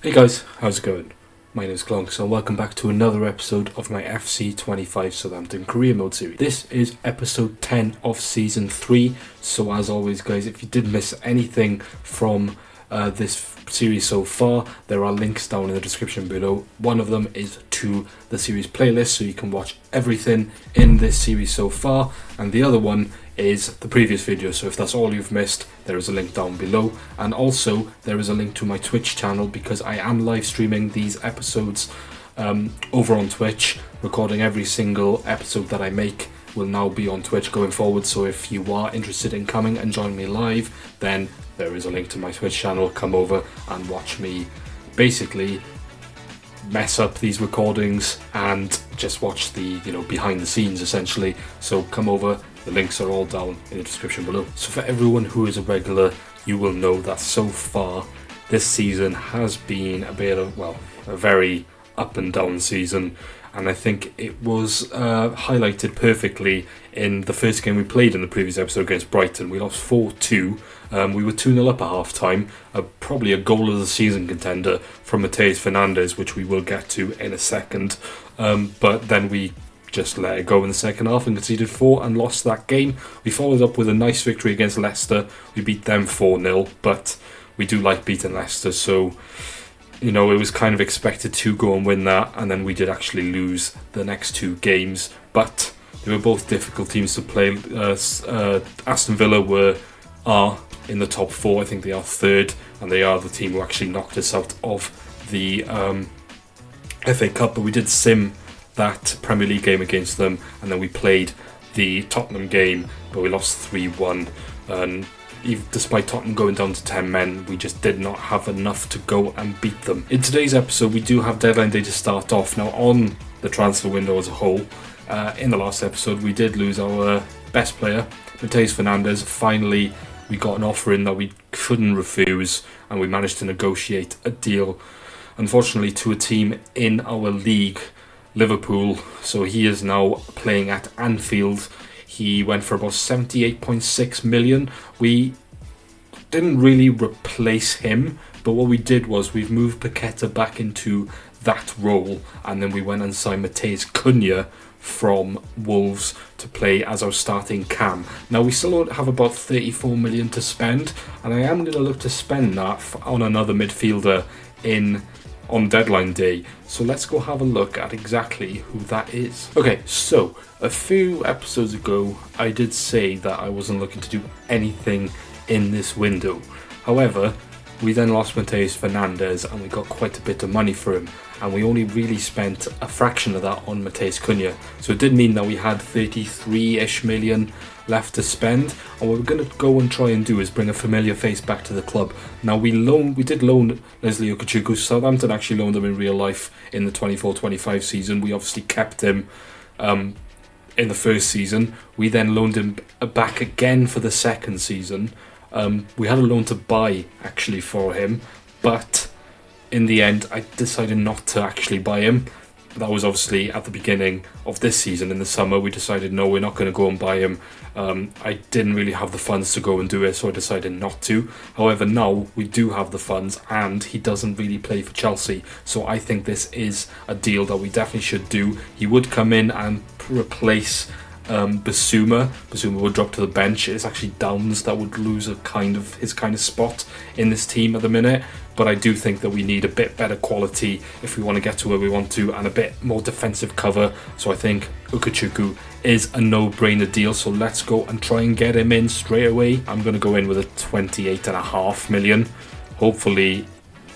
Hey guys, how's it going? My name is Glonks and welcome back to another episode of my FC25 Southampton Career Mode series. This is episode 10 of season 3, so as always guys, if you did miss anything from this series so far, there are links down in the description below. One of them is to the series playlist, so you can watch everything in this series so far, and the other one is the previous video, so if that's all you've missed, there is a link down below. And also there is a link to my Twitch channel, because I am live streaming these episodes over on Twitch. Recording every single episode that I make will now be on Twitch going forward, so if you are interested in coming and join me live, then there is a link to my Twitch channel. Come over and watch me basically mess up these recordings and just watch the behind the scenes essentially. So come over, the links are all down in the description below. So for everyone who is a regular, you will know that so far this season has been a bit of, well, a very up and down season, and I think it was highlighted perfectly in the first game we played in the previous episode against Brighton. We lost 4-2. We were 2-0 up at half time. Probably a goal of the season contender from Matheus Fernandes, which we will get to in a second. But then we just let it go in the second half and conceded 4 and lost that game. We followed up with a nice victory against Leicester. We beat them 4-0, but we do like beating Leicester, so it was kind of expected to go and win that, and then we did actually lose the next 2 games, but they were both difficult teams to play. Aston Villa are in the top 4. I think they are 3rd, and they are the team who actually knocked us out of the FA Cup, but we did sim that Premier League game against them, and then we played the Tottenham game, but we lost 3-1, and despite Tottenham going down to 10 men, we just did not have enough to go and beat them. In today's episode, we do have deadline day to start off. Now, on the transfer window as a whole, in the last episode, we did lose our best player, Matheus Fernandes. Finally, we got an offer in that we couldn't refuse, and we managed to negotiate a deal, unfortunately, to a team in our league, Liverpool. So he is now playing at Anfield. He went for about 78.6 million. We didn't really replace him, but what we did was we've moved Paqueta back into that role, and then we went and signed Matheus Cunha from Wolves to play as our starting cam. Now we still have about 34 million to spend, and I am going to look to spend that on another midfielder on deadline day. So let's go have a look at exactly who that is. Okay, so a few episodes ago I did say that I wasn't looking to do anything in this window. However, we then lost Matheus Fernandes and we got quite a bit of money for him, and we only really spent a fraction of that on Matheus Cunha. So it did mean that we had 33-ish million left to spend, and what we're going to go and try and do is bring a familiar face back to the club. Now we did loan Leslie Okachuku. Southampton actually loaned him in real life in the 24-25 season. We obviously kept him in the first season. We then loaned him back again for the second season. We had a loan to buy actually for him, but in the end I decided not to actually buy him. That was obviously at the beginning of this season. In the summer we decided no, we're not going to go and buy him. I didn't really have the funds to go and do it, so I decided not to. However, now we do have the funds, and he doesn't really play for Chelsea, so I think this is a deal that we definitely should do. He would come in and replace Basuma. Basuma would drop to the bench. It's actually Downs that would lose his kind of spot in this team at the minute, but I do think that we need a bit better quality if we want to get to where we want to, and a bit more defensive cover. So I think Okachuku is a no-brainer deal, so let's go and try and get him in straight away. I'm going to go in with a 28.5 million. Hopefully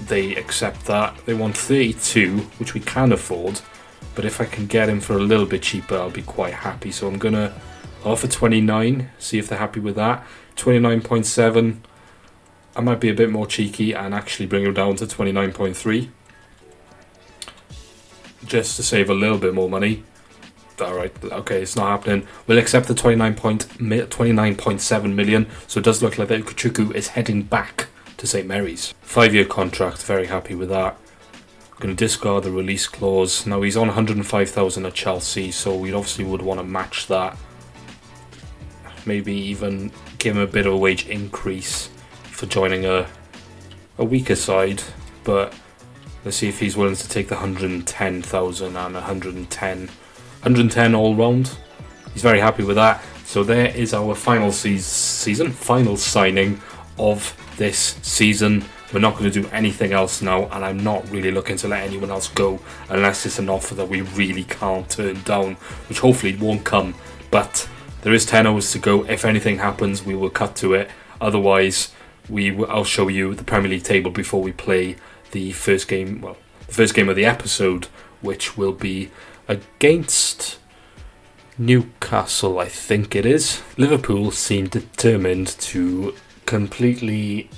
they accept that. They want 32, which we can afford, but if I can get him for a little bit cheaper, I'll be quite happy. So I'm going to offer 29, see if they're happy with that. 29.7, I might be a bit more cheeky and actually bring him down to 29.3, just to save a little bit more money. Alright, okay, it's not happening. We'll accept the 29.7 million, so it does look like that Okachuku is heading back to St Mary's. 5-year contract, very happy with that. Going to discard the release clause. Now he's on 105,000 at Chelsea, so we obviously would want to match that. Maybe even give him a bit of a wage increase for joining a weaker side, but Let's see if he's willing to take the 110,000 and 110 all round. He's very happy with that. So there is our final final signing of this season. We're not going to do anything else now, and I'm not really looking to let anyone else go unless it's an offer that we really can't turn down, which hopefully won't come. But there is 10 hours to go. If anything happens, we will cut to it. Otherwise, I'll show you the Premier League table before we play the first game. Well, the first game of the episode, which will be against Newcastle, I think it is. Liverpool seem determined to completely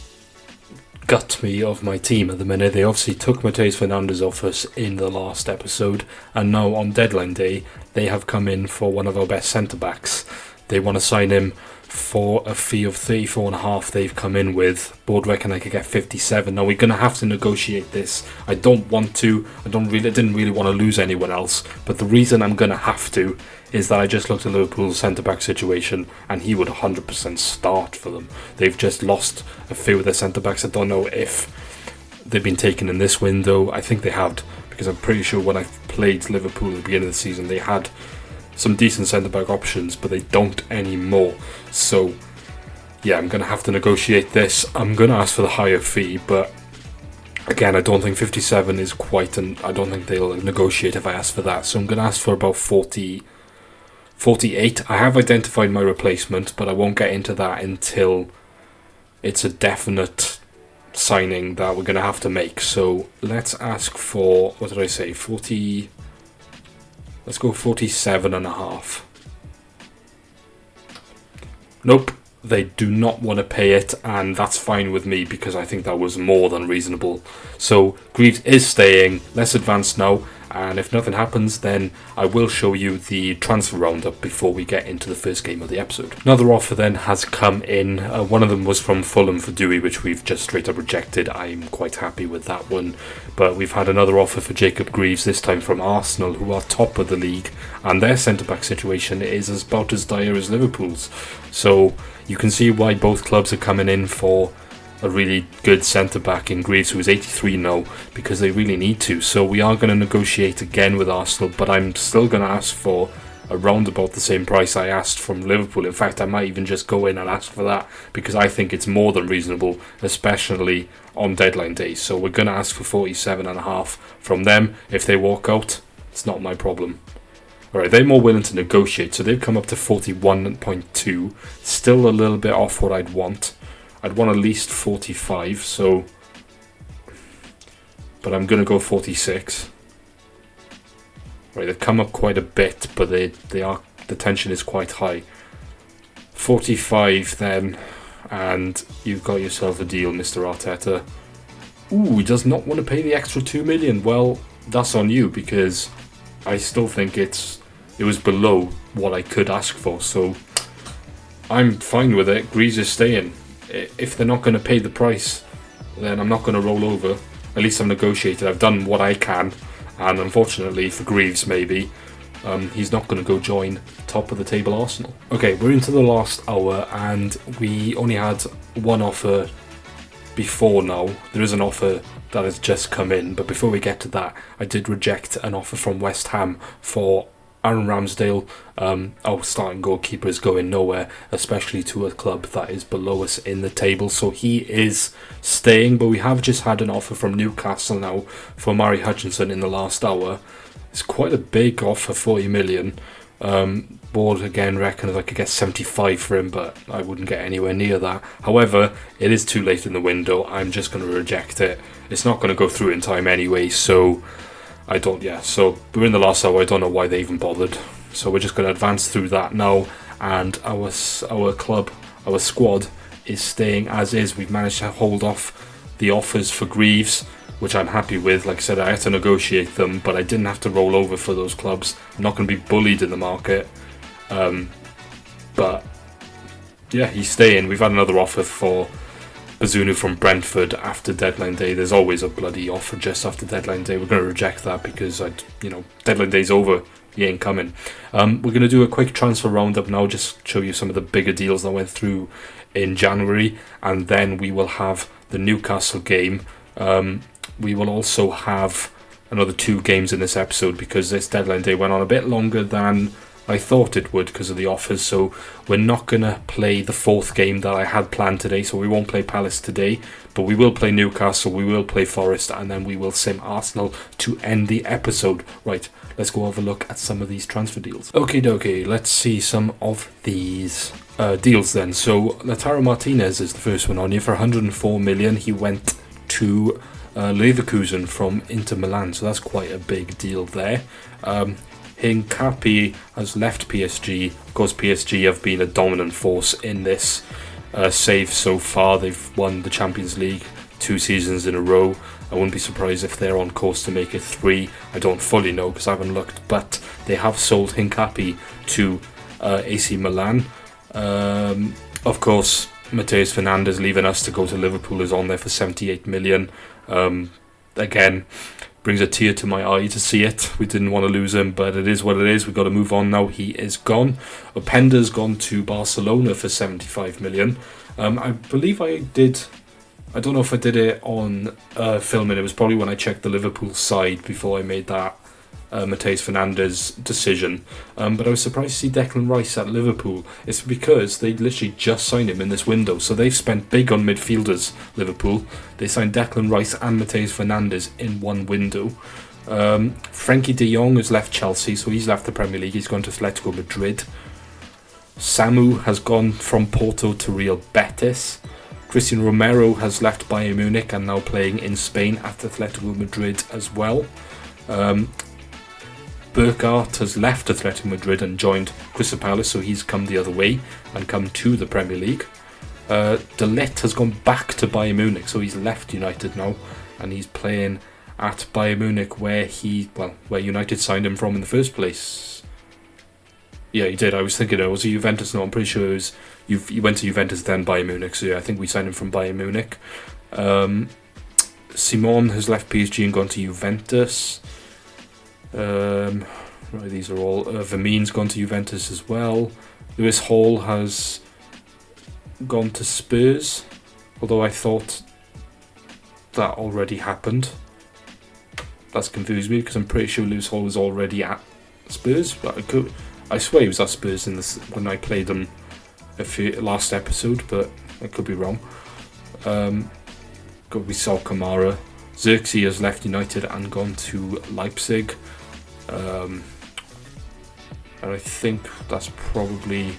gut me of my team at the minute. They obviously took Mateus Fernandes off us in the last episode, and now on deadline day they have come in for one of our best centre backs. They want to sign him for a fee of 34.5. They've come in with. Board reckon I could get 57. Now we're gonna have to negotiate this. I don't want to. I didn't really want to lose anyone else. But the reason I'm gonna have to is that I just looked at Liverpool's centre back situation, and he would 100% start for them. They've just lost a few of their centre backs. I don't know if they've been taken in this window. I think they had, because I'm pretty sure when I played Liverpool at the beginning of the season, they had some decent centre-back options, but they don't anymore. So, yeah, I'm going to have to negotiate this. I'm going to ask for the higher fee, but again, I don't think 57 is quite I don't think they'll negotiate if I ask for that. So I'm going to ask for about 48. I have identified my replacement, but I won't get into that until it's a definite signing that we're going to have to make. So let's ask for, what did I say, 40... Let's go 47.5. Nope, they do not want to pay it, and that's fine with me because I think that was more than reasonable. So Greaves is staying. Let's advance now, and if nothing happens, then I will show you the transfer roundup before we get into the first game of the episode. Another offer then has come in. One of them was from Fulham for Dewey, which we've just straight up rejected. I'm quite happy with that one. But we've had another offer for Jacob Greaves, this time from Arsenal, who are top of the league, and their centre-back situation is about as dire as Liverpool's. So you can see why both clubs are coming in for a really good centre-back in Greaves, who is 83 now, because they really need to. So we are going to negotiate again with Arsenal, but I'm still going to ask for around about the same price I asked from Liverpool. In fact, I might even just go in and ask for that, because I think it's more than reasonable, especially on deadline day. So we're going to ask for 47.5 from them. If they walk out, it's not my problem. Alright, they're more willing to negotiate, so they've come up to 41.2. Still a little bit off what I'd want. I'd want at least 45, so... But I'm going to go 46. Right, they've come up quite a bit, but the tension is quite high. 45 then, and you've got yourself a deal, Mr. Arteta. Ooh, he does not want to pay the extra 2 million. Well, that's on you, because I still think it was below what I could ask for, so I'm fine with it. Greaves is staying. If they're not going to pay the price, then I'm not going to roll over. At least I've negotiated. I've done what I can, and unfortunately for Greaves, maybe he's not going to go join top of the table Arsenal. Okay, we're into the last hour, and we only had one offer before now. There is an offer that has just come in, but before we get to that, I did reject an offer from West Ham for Aaron Ramsdale. Our starting goalkeeper is going nowhere, especially to a club that is below us in the table, so he is staying. But we have just had an offer from Newcastle now for Mari Hutchinson in the last hour. It's quite a big offer, 40 million. Board again reckons I could get 75 for him, but I wouldn't get anywhere near that. However, it is too late in the window. I'm just going to reject it. It's not going to go through in time anyway, so so we're in the last hour. I don't know why they even bothered. So we're just going to advance through that now, and our squad is staying as is. We've managed to hold off the offers for Greaves, which I'm happy with. Like I said, I had to negotiate them, but I didn't have to roll over for those clubs. I'm not going to be bullied in the market. But yeah, he's staying. We've had another offer for Bazunu from Brentford after deadline day. There's always a bloody offer just after deadline day. We're going to reject that because deadline day's over. He ain't coming. We're going to do a quick transfer roundup now, just show you some of the bigger deals that went through in January, and then we will have the Newcastle game we will also have another 2 games in this episode because this deadline day went on a bit longer than I thought it would because of the offers. So we're not going to play the 4th game that I had planned today. So we won't play Palace today, but we will play Newcastle, we will play Forest, and then we will sim Arsenal to end the episode. Right, let's go have a look at some of these transfer deals. Okie dokie, let's see some of these deals then. So Lautaro Martinez is the first one on here for 104 million. He went to Leverkusen from Inter Milan, so that's quite a big deal there. Hincapi has left PSG. Of course, PSG have been a dominant force in this save so far. They've won the Champions League 2 seasons in a row. I wouldn't be surprised if they're on course to make it 3. I don't fully know because I haven't looked, but they have sold Hincapi to AC Milan. Of course, Mateus Fernandes leaving us to go to Liverpool is on there for 78 million. Again, brings a tear to my eye to see it. We didn't want to lose him, but it is what it is. We've got to move on now. He is gone. Openda's gone to Barcelona for 75 million. I believe I did... I don't know if I did it on filming. It was probably when I checked the Liverpool side before I made that Mateus Fernandes decision. But I was surprised to see Declan Rice at Liverpool. It's because they literally just signed him in this window. So they've spent big on midfielders, Liverpool. They signed Declan Rice and Mateus Fernandes in one window. Frankie de Jong has left Chelsea, so he's left the Premier League. He's gone to Atletico Madrid. Samu has gone from Porto to Real Betis. Christian Romero has left Bayern Munich and now playing in Spain at Atletico Madrid as well. Burkhardt has left Atletico Madrid and joined Crystal Palace, so he's come the other way and come to the Premier League. De Ligt has gone back to Bayern Munich, so he's left United now and he's playing at Bayern Munich where United signed him from in the first place. Yeah, he did. I was thinking it was a Juventus. No, I'm pretty sure it was. He went to Juventus then Bayern Munich. So yeah, I think we signed him from Bayern Munich. Simon has left PSG and gone to Juventus. Right, these are all. Vermeen's gone to Juventus as well. Lewis Hall has gone to Spurs, although I thought that already happened. That's confused me because I'm pretty sure Lewis Hall was already at Spurs, but I swear he was at Spurs in this when I played them last episode, but I could be wrong. We saw Kamara. Xerxes has left United and gone to Leipzig. And I think that's probably...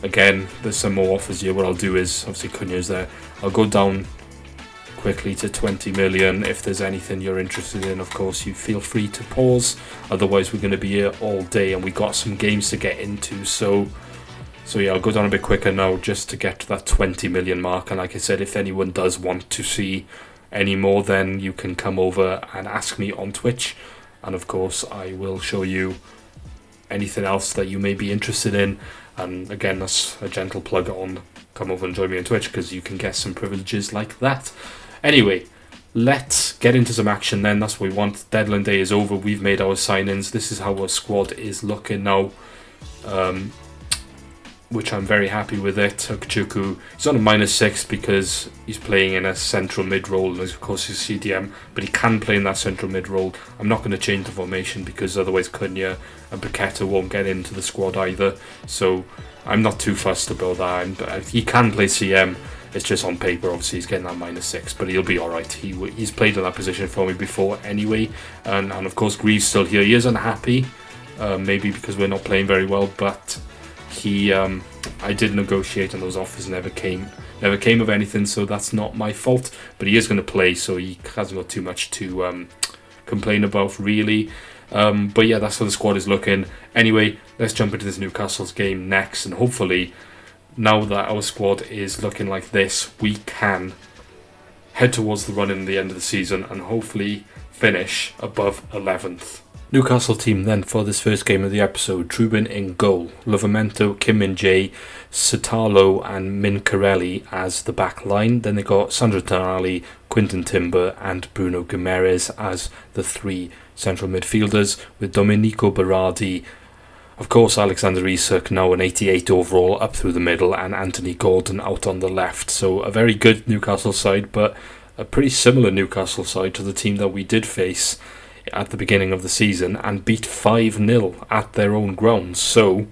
Again, there's some more offers here. What I'll do is, obviously Cunha's there. I'll go down quickly to 20 million. If there's anything you're interested in, of course, you feel free to pause. Otherwise, we're going to be here all day and we got some games to get into. So yeah, I'll go down a bit quicker now just to get to that 20 million mark. And like I said, if anyone does want to see any more, then you can come over and ask me on Twitch. And of course, I will show you anything else that you may be interested in. And again, that's a gentle plug on come over and join me on Twitch because you can get some privileges like that. Anyway, let's get into some action then. That's what we want. Deadline day is over. We've made our signings. This is how our squad is looking now. Which I'm very happy with it. Okechukwu, he's on a -6 because he's playing in a central mid role, and of course he's CDM, but he can play in that central mid role. I'm not going to change the formation because otherwise Cunha and Paqueta won't get into the squad either, so I'm not too fussed about that. He can play CM, it's just on paper obviously he's getting that -6, but he'll be alright. He's played in that position for me before anyway, and of course Greaves still here. He is unhappy, maybe because we're not playing very well, but I did negotiate and those offers never came of anything, so that's not my fault. But he is going to play, so he hasn't got too much to complain about really. But yeah, that's how the squad is looking. Anyway, let's jump into this Newcastle's game next, and hopefully now that our squad is looking like this, we can head towards the run in the end of the season and hopefully finish above 11th. Newcastle team then for this first game of the episode. Trubin in goal, Livramento, Kim Min-jae, Sitalo and Mincarelli as the back line. Then they got Sandro Tonali, Quinton Timber and Bruno Guimaraes as the 3 central midfielders, with Domenico Berardi, of course Alexander Isak now an 88 overall up through the middle, and Anthony Gordon out on the left. So a very good Newcastle side, but a pretty similar Newcastle side to the team that we did face at the beginning of the season and beat 5-0 at their own grounds. So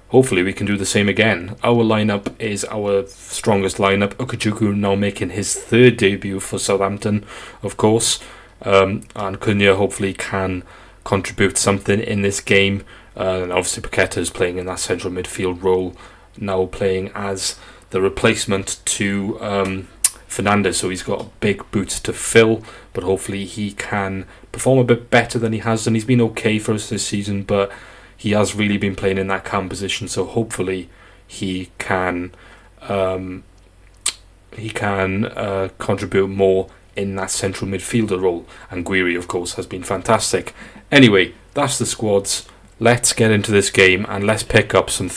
hopefully we can do the same again. Our lineup is our strongest lineup. Okajuku now making his third debut for Southampton, of course. And Cunha hopefully can contribute something in this game. And obviously Paqueta is playing in that central midfield role, now playing as the replacement to Fernandes. So he's got big boots to fill, but hopefully he can perform a bit better than he has done. He's been okay for us this season, but he has really been playing in that cam position, so hopefully he can contribute more in that central midfielder role. And Guiri, of course, has been fantastic. Anyway, that's the squads. Let's get into this game and let's pick up some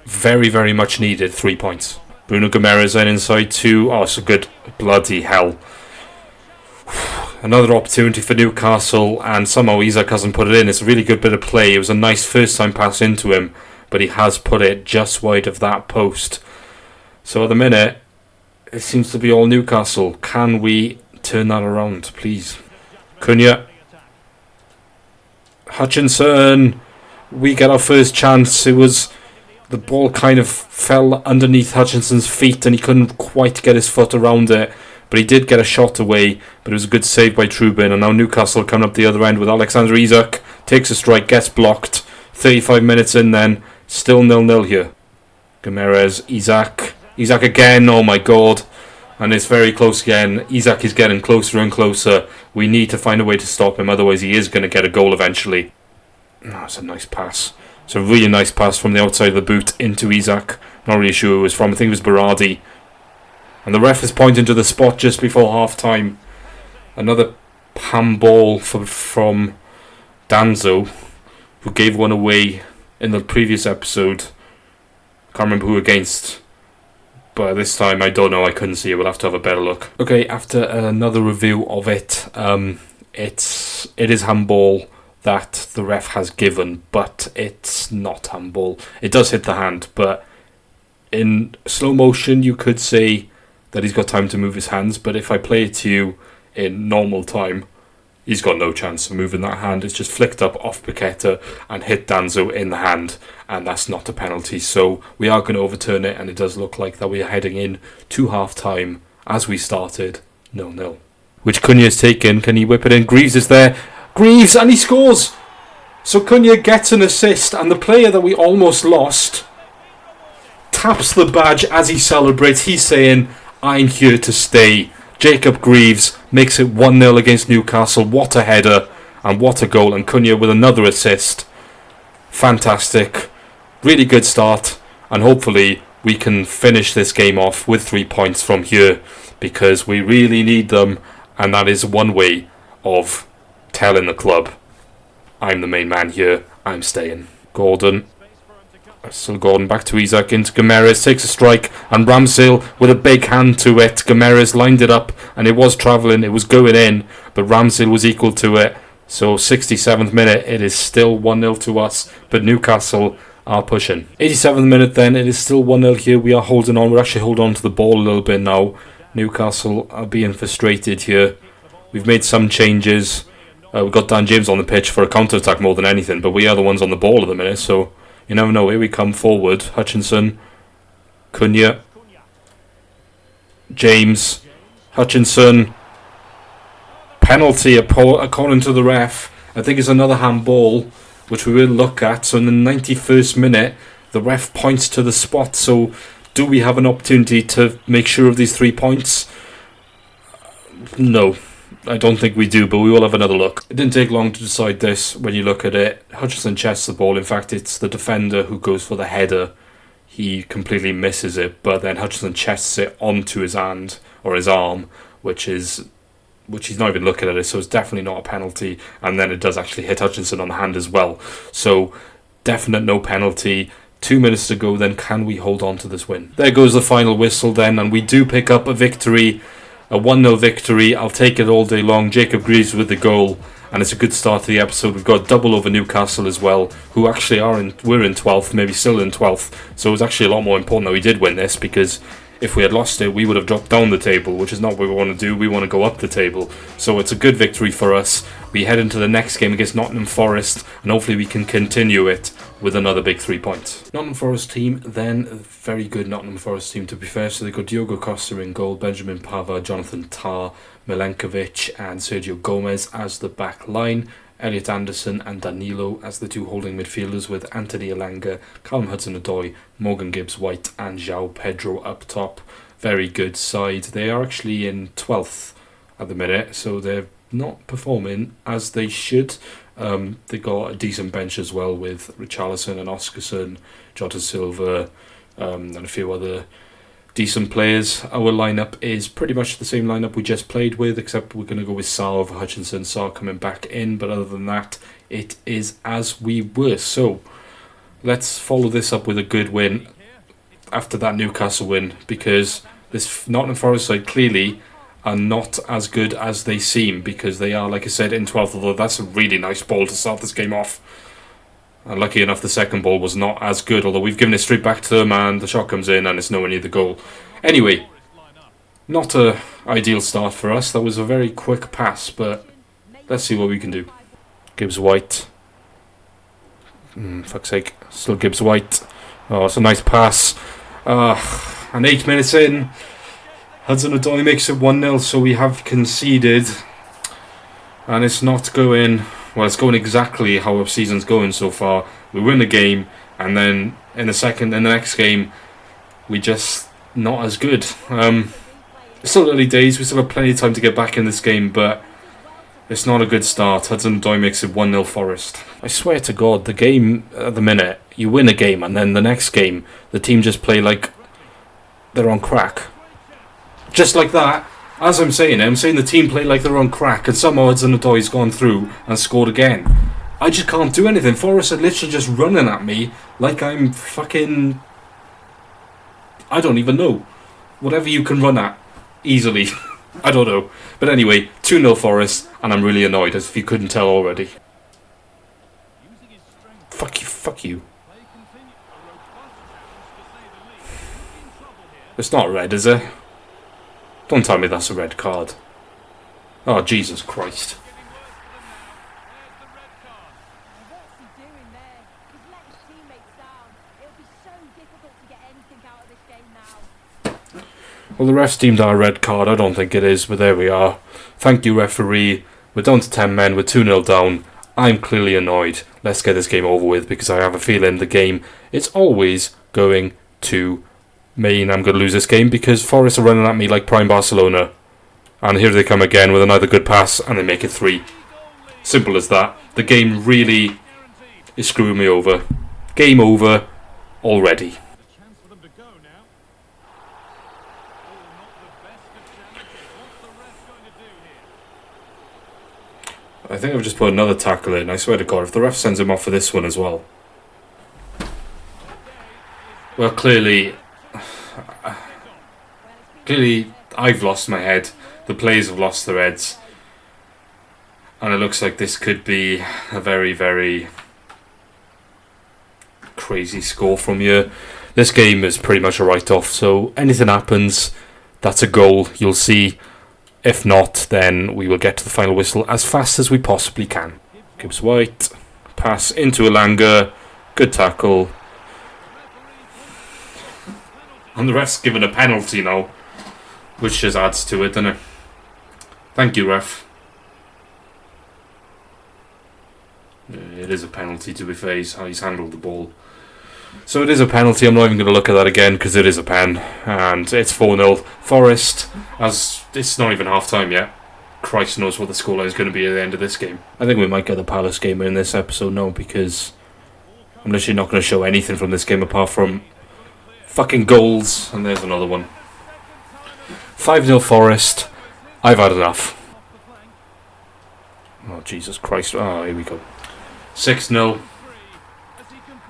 very, very much needed 3 points. Bruno Guimaraes then inside 2. Oh, so good. Bloody hell. Another opportunity for Newcastle, and somehow Isak hasn't put it in. It's a really good bit of play. It was a nice first time pass into him, but he has put it just wide of that post. So at the minute, it seems to be all Newcastle. Can we turn that around, please? Cunha. Hutchinson. We get our first chance. The ball kind of fell underneath Hutchinson's feet and he couldn't quite get his foot around it. But he did get a shot away, but it was a good save by Trubin. And now Newcastle coming up the other end with Alexander Isak. Takes a strike, gets blocked. 35 minutes in then. Still 0-0 here. Guimaraes, Isak. Isak again, oh my god. And it's very close again. Isak is getting closer and closer. We need to find a way to stop him, otherwise he is going to get a goal eventually. Oh, it's a nice pass. It's a really nice pass from the outside of the boot into Isak. Not really sure who it was from. I think it was Berardi. And the ref is pointing to the spot just before half-time. Another handball from Danzo, who gave one away in the previous episode. Can't remember who against. But this time, I don't know. I couldn't see it. We'll have to have a better look. Okay, after another review of it, it is handball that the ref has given, but it's not handball. It does hit the hand, but in slow motion, you could say that he's got time to move his hands, but if I play it to you in normal time, he's got no chance of moving that hand. It's just flicked up off Paqueta and hit Danzo in the hand, and that's not a penalty. So we are going to overturn it, and it does look like that we are heading in to half-time as we started 0-0. Which Cunha has taken. Can he whip it in? Greaves is there. Greaves, and he scores! So Cunha gets an assist, and the player that we almost lost taps the badge as he celebrates. He's saying, I'm here to stay. Jacob Greaves makes it 1-0 against Newcastle. What a header and what a goal. And Cunha with another assist. Fantastic. Really good start. And hopefully we can finish this game off with 3 points from here, because we really need them. And that is one way of telling the club, I'm the main man here. I'm staying. Gordon. Still Gordon back to Isak into Guimaraes, takes a strike, and Ramsdale with a big hand to it. Guimaraes lined it up and it was travelling, it was going in, but Ramsdale was equal to it. So 67th minute, it is still 1-0 to us, but Newcastle are pushing. 87th minute then, it is still 1-0 here. We are holding on, we're actually holding on to the ball a little bit now. Newcastle are being frustrated here. We've made some changes. We've got Dan James on the pitch for a counter-attack more than anything, but we are the ones on the ball at the minute, so you never know. Here we come forward. Hutchinson, Cunha, James, Hutchinson. Penalty according to the ref. I think it's another handball, which we will look at. So in the 91st minute, the ref points to the spot. So do we have an opportunity to make sure of these 3 points? No, I don't think we do, but we will have another look. It didn't take long to decide this when you look at it. Hutchinson chests the ball. In fact, it's the defender who goes for the header. He completely misses it, but then Hutchinson chests it onto his hand, or his arm, which he's not even looking at it, so it's definitely not a penalty. And then it does actually hit Hutchinson on the hand as well. So, definite no penalty. 2 minutes to go, then can we hold on to this win? There goes the final whistle then, and we do pick up a victory. A 1-0 victory. I'll take it all day long. Jacob Greaves with the goal, and it's a good start to the episode. We've got double over Newcastle as well, who actually we're in 12th, maybe still in 12th. So it was actually a lot more important that we did win this, because If we had lost it, we would have dropped down the table, which is not what we want to do. We want to go up the table. So it's a good victory for us. We head into the next game against Nottingham Forest, and hopefully we can continue it with another big 3 points. Nottingham Forest team, then a very good Nottingham Forest team to be fair. So they've got Diogo Costa in goal, Benjamin Pava, Jonathan Tah, Milenkovic and Sergio Gomez as the back line. Elliot Anderson and Danilo as the two holding midfielders, with Anthony Elanga, Callum Hudson-Odoi, Morgan Gibbs-White and João Pedro up top. Very good side. They are actually in 12th at the minute, so they're not performing as they should. They got a decent bench as well, with Richarlison and Oscarson, Jota Silva, and a few other decent players. Our lineup is pretty much the same lineup we just played with, except we're going to go with Sarr over Hutchinson. Sarr coming back in, but other than that, it is as we were. So let's follow this up with a good win after that Newcastle win, because this Nottingham Forest side clearly are not as good as they seem, because they are, like I said, in 12th, although that's a really nice ball to start this game off. And lucky enough, the second ball was not as good, although we've given it straight back to them and the shot comes in and it's nowhere near the goal. Anyway, not a ideal start for us. That was a very quick pass, but let's see what we can do. Gibbs-White. Fuck's sake. Still Gibbs-White. Oh, it's a nice pass. And 8 minutes in, Hudson-Odoi makes it 1-0, so we have conceded. And it's not going... Well, it's going exactly how our season's going so far. We win the game, and then in the next game, we just not as good. It's still early days. We still have plenty of time to get back in this game, but it's not a good start. Hudson-Odoi makes it 1-0 Forest. I swear to God, the game at the minute, you win a game, and then the next game, the team just play like they're on crack. Just like that. As I'm saying the team play like they're on crack, and somehow Hudson-Odoi's gone through and scored again. I just can't do anything. Forrest are literally just running at me like I'm fucking... I don't even know. Whatever you can run at easily. I don't know. But anyway, 2-0 Forest, and I'm really annoyed, as if you couldn't tell already. Fuck you. It's not red, is it? Don't tell me that's a red card. Oh, Jesus Christ. Well, the refs deemed our red card. I don't think it is, but there we are. Thank you, referee. We're down to 10 men. We're 2-0 down. I'm clearly annoyed. Let's get this game over with, because I have a feeling the game is always going to mean I'm going to lose this game, because Forest are running at me like prime Barcelona. And here they come again with another good pass, and they make it 3. Simple as that. The game really is screwing me over. Game over already. I think I've just put another tackle in. I swear to God, if the ref sends him off for this one as well. Well, clearly I've lost my head. The players have lost their heads. And it looks like this could be a very, very crazy score from you. This game is pretty much a write-off, so anything happens, that's a goal. You'll see. If not, then we will get to the final whistle as fast as we possibly can. Gibbs-White, pass into Elanga, good tackle. And the ref's given a penalty now, which just adds to it, doesn't it? Thank you, ref. It is a penalty, to be fair. He's handled the ball. So it is a penalty. I'm not even going to look at that again, because it is a pen. And it's 4-0. Forest, as it's not even half time yet. Christ knows what the scoreline is going to be at the end of this game. I think we might get the Palace game in this episode now, because I'm literally not going to show anything from this game apart from fucking goals. And there's another one. 5-0 Forest. I've had enough. Oh, Jesus Christ. Oh, here we go. 6-0.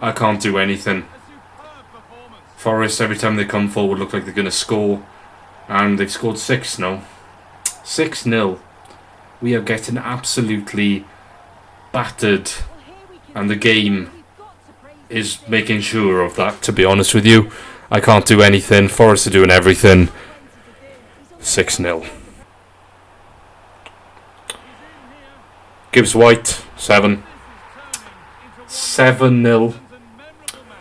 I can't do anything. Forest, every time they come forward, look like they're going to score. And they've scored 6 now. 6-0. We are getting absolutely battered. And the game is making sure of that, to be honest with you. I can't do anything. Forest are doing everything. 6-0. Gibbs White, 7. 7-0.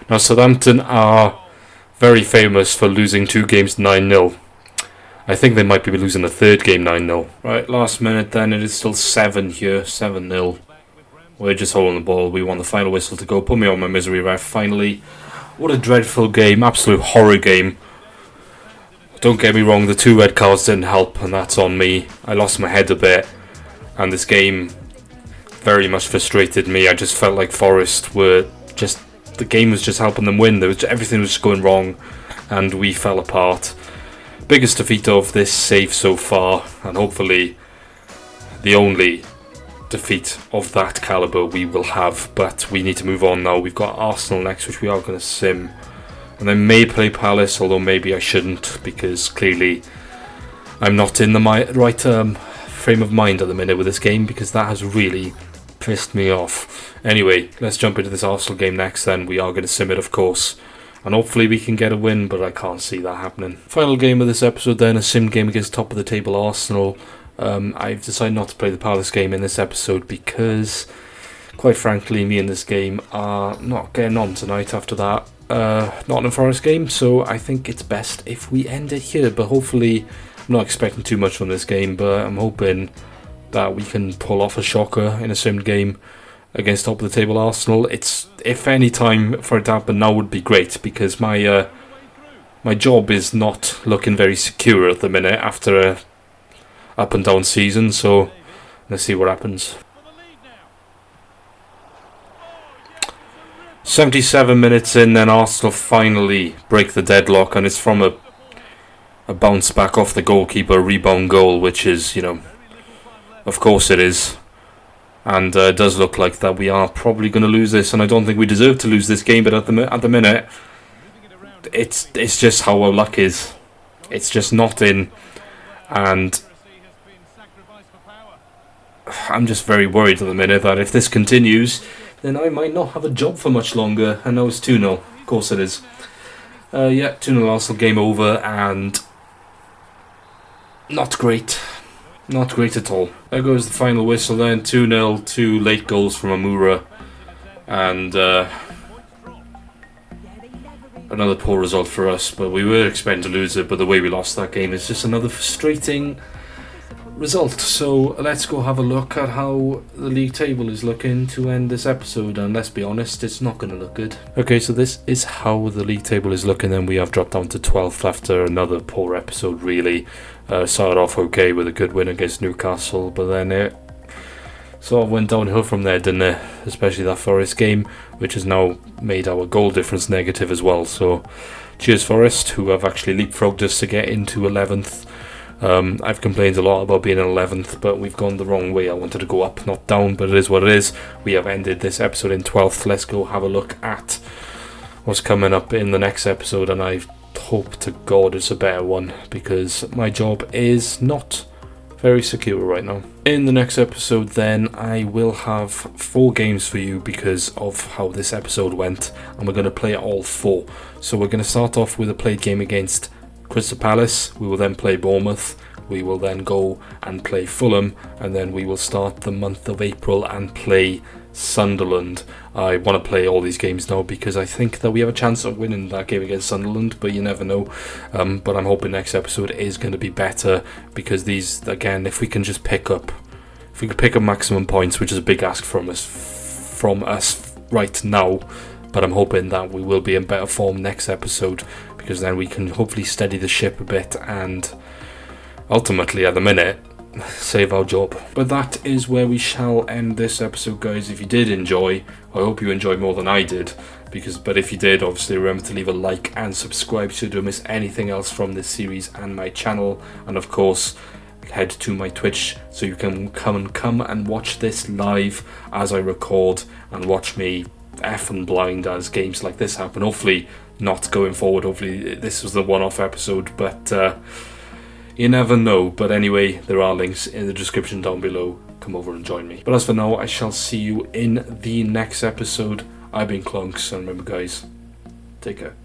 Now Southampton are very famous for losing 2 games 9-0. I think they might be losing a third game 9-0. Right, last minute then, it is still 7 here, 7-0. We're just holding the ball, we want the final whistle to go. Put me on my misery, ref, finally. What a dreadful game, absolute horror game. Don't get me wrong, the 2 red cards didn't help, and that's on me. I lost my head a bit, and this game very much frustrated me. I just felt like Forest were just... the game was just helping them win. Everything was just going wrong, and we fell apart. Biggest defeat of this save so far, and hopefully the only defeat of that calibre we will have. But we need to move on now. We've got Arsenal next, which we are going to sim, and I may play Palace, although maybe I shouldn't, because clearly I'm not in the right frame of mind at the minute with this game, because that has really pissed me off. Anyway, let's jump into this Arsenal game next then. We are going to sim it, of course, and hopefully we can get a win, but I can't see that happening. Final game of this episode then, a sim game against top of the table Arsenal. I've decided not to play the Palace game in this episode because, quite frankly, me and this game are not getting on tonight after that Nottingham Forest game, so I think it's best if we end it here. But hopefully, I'm not expecting too much from this game, but I'm hoping that we can pull off a shocker in a sim game against top of the table Arsenal. It's, if any time for it to happen now would be great, because my job is not looking very secure at the minute after a up and down season, so let's see what happens. 77 minutes in, then Arsenal finally break the deadlock, and it's from a bounce back off the goalkeeper, rebound goal, which is, you know, of course it is. And it does look like that we are probably going to lose this, and I don't think we deserve to lose this game, but at the minute, it's just how our luck is. It's just not in, and I'm just very worried at the minute that if this continues, then I might not have a job for much longer. And now it's 2-0. Of course it is. Yeah, 2-0 Arsenal, game over, and not great. Not great at all. There goes the final whistle then. 2-0, 2 late goals from Amura, and another poor result for us. But we were expecting to lose it, but the way we lost that game is just another frustrating result. So let's go have a look at how the league table is looking to end this episode, and let's be honest, it's not going to look good. Okay, so this is how the league table is looking, and we have dropped down to 12th after another poor episode really. Started off okay with a good win against Newcastle, but then it sort of went downhill from there, didn't it? Especially that Forest game, which has now made our goal difference negative as well. So cheers Forest, who have actually leapfrogged us to get into 11th. I've complained a lot about being in 11th, but we've gone the wrong way. I wanted to go up, not down, but it is what it is. We have ended this episode in 12th. Let's go have a look at what's coming up in the next episode, and I hope to God it's a better one, because my job is not very secure right now. In the next episode then, I will have 4 games for you because of how this episode went, and we're going to play all 4. So we're going to start off with a played game against Crystal Palace, we will then play Bournemouth, we will then go and play Fulham, and then we will start the month of April and play Sunderland. I want to play all these games now because I think that we have a chance of winning that game against Sunderland, but you never know. But I'm hoping next episode is going to be better, because these, again, if we can pick up maximum points, which is a big ask from us right now, but I'm hoping that we will be in better form next episode, because then we can hopefully steady the ship a bit and ultimately, at the minute, save our job. But that is where we shall end this episode, guys. If you did enjoy, I hope you enjoyed more than I did, but if you did, obviously remember to leave a like and subscribe so you don't miss anything else from this series and my channel, and of course head to my Twitch so you can come and watch this live as I record, and watch me effing blind as games like this happen. Hopefully not going forward, hopefully this was the one-off episode, but you never know. But anyway, there are links in the description down below, come over and join me. But as for now, I shall see you in the next episode. I've been Clunks, and remember guys, take care.